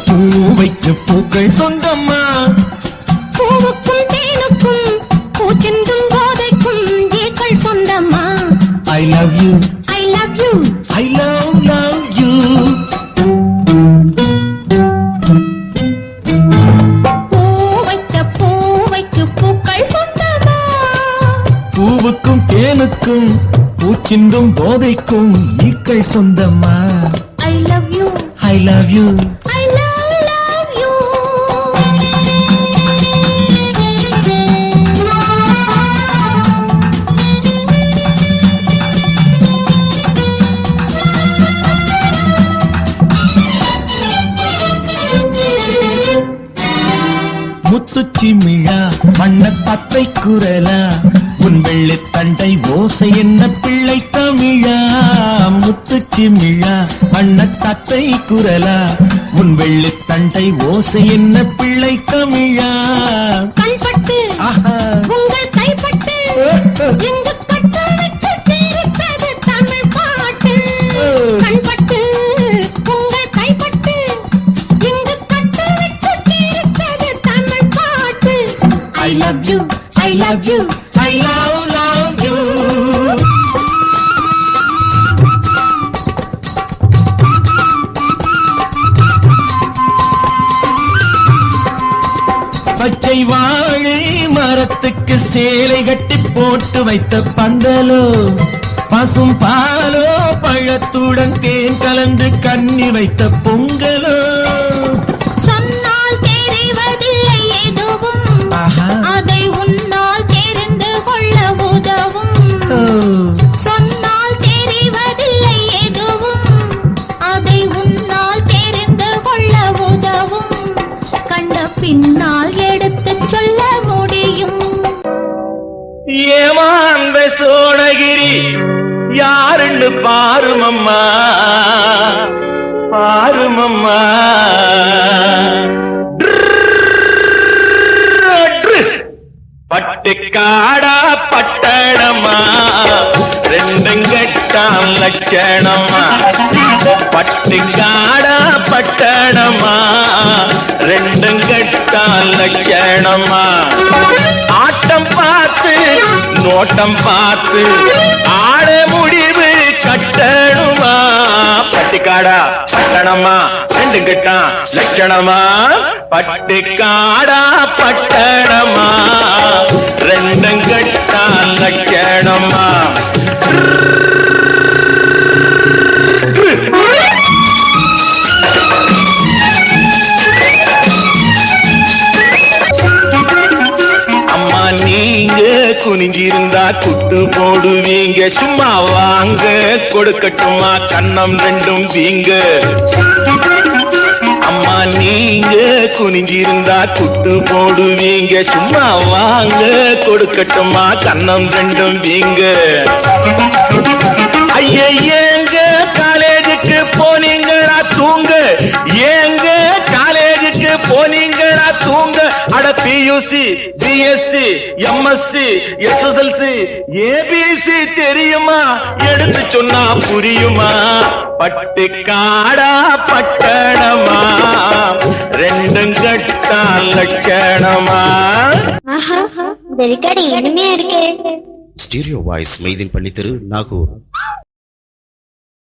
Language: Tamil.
பூவைக்கு பூக்கள் சொந்தம்மா. பூவுக்கும் தேனுக்கும் பூச்சிந்தும் போதைக்கும் ஏக்கள் சொந்தம்மா. I love you, I love you, I love you. பூவைக்கு பூக்கள் சொந்தம்மா. பூவுக்கும் தேனுக்கும் பூச்சிந்தும் போதைக்கும் ஈக்கள் சொந்தம்மா. I love you, I love you, I love you. முத்துச்சிமிழா வண்ணத்தத்தை குரலா உன் வெள்ளித் தண்டை ஓசை என்ன பிள்ளை தமிழா. முத்துச்சிமிழா வண்ணத்தத்தை குரலா உன் வெள்ளித் தண்டை ஓசை என்ன பிள்ளை தமிழா. கண்பட்டு உங்கள் கைப்பட்டு இங்கு பட்டு விட்டு தீர்ப்பது தமிழ் பாட்டு. கண்பட்டு உங்கள் கைப்பட்டு இங்கு பட்டு விட்டு தீர்ப்பது தமிழ் பாட்டு. I love you, I love you, I love you. பச்சை வாழை மரத்துக்கு சேலை கட்டி போட்டு வைத்த பந்தலோ பசும் பாலோ பழத்துடன் தேன் கலந்து கண்ணி வைத்த பொங்கலோ. சொன்னால் தெரிவதில்லை எதுவும் அதை உன்னால் தெரிந்து கொள்ள உதவும். சொன்னால் தெரிவதில்லை எதுவும் அதை உன்னால் தெரிந்து கொள்ள உதவும். கண்ட பின்னால் எடுத்து சொல்ல முடியும். ஏமாந்த சோழகிரி யாருன்னு பாருமம்மா பாருமம்மா. பட்டுக்காடா பட்டணமா ரெண்டும் கெட்டாம் லட்சணமா. பட்டுக்காடா பட்டணமா ரெண்டும் கெட்டாம் லட்சணமா. ஆட்டம் பார்த்து நோட்டம் பார்த்து ஆட முடிவு கட்டணுமா. பட்டுக்காடா பட்டணமா ரெண்டும் கெட்டாம் லட்சணமா. பட்டுக்காடா பட்டணமா ரெண்டும் கெட்டாம் லட்சணமா. அம்மா நீங்க குனிஞ்சிருந்தா குட்டு போடுவீங்க. சும்மா வாங்க கொடுக்கட்டுமா கண்ணம் ரெண்டும் வீங்க. அம்மா நீங்க குனிஞ்சிருந்தா குட்டு போடுவீங்க. சும்மா வாங்க கொடுக்கட்டுமா கண்ணம் ரெண்டும் வீங்க. ஐயே ஏங்க காலேஜுக்கு போனீங்களா தூங்க. ஏங்க காலேஜுக்கு போனீங்களா தூங்க. அட PUC BSc MSc SSLC ABC தெரியுமா எடுத்து சொன்னா புரியுமா. பட்டுக்காடா பட்டணமா ரெண்டும் கட்டா லட்சணமா. Stereo voice Mydeen Pallitheru, Nagore.